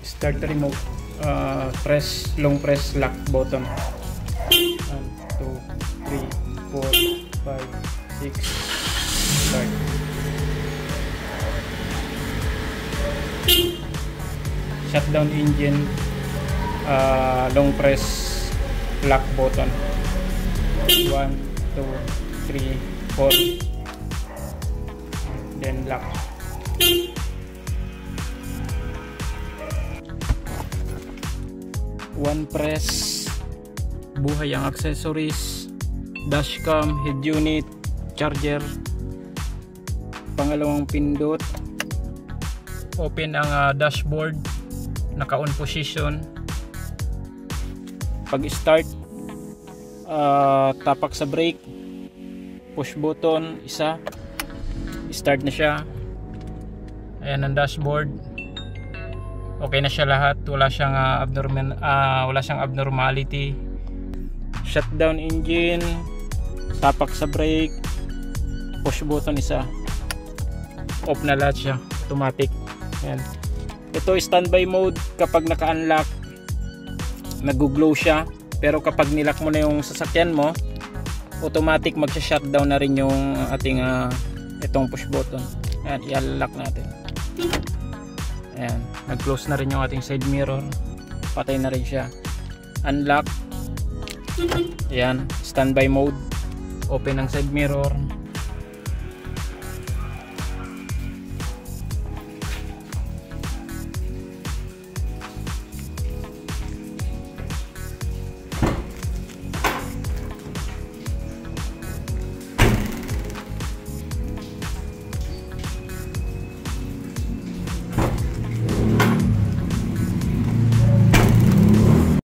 Start remote. Long press lock button. 1, 2, 3, 4, 5, 6. Start. Shutdown engine. Long press lock button. 1, 2, 3, 4. Then lock. One press. Buhay ang accessories. Dashcam, head unit, charger. Pangalawang pindot. Open ang dashboard. Naka on position. Pag start, tapak sa brake, push button isa, start na siya. Ayan ang dashboard. Okay na siya lahat, wala siyang abnormality. Shutdown engine, tapak sa brake, push button isa, off na lahat siya, automatic. Ayan. Ito standby mode. Kapag naka-unlock, nag-glow siya, pero kapag nilock mo na yung sasakyan mo, automatic magsha-shutdown na rin yung ating itong push button. Ayan, i-unlock natin. Ayan, nag-close na rin yung ating side mirror, patay na rin siya. Unlock. Ayan, standby mode, open ang side mirror.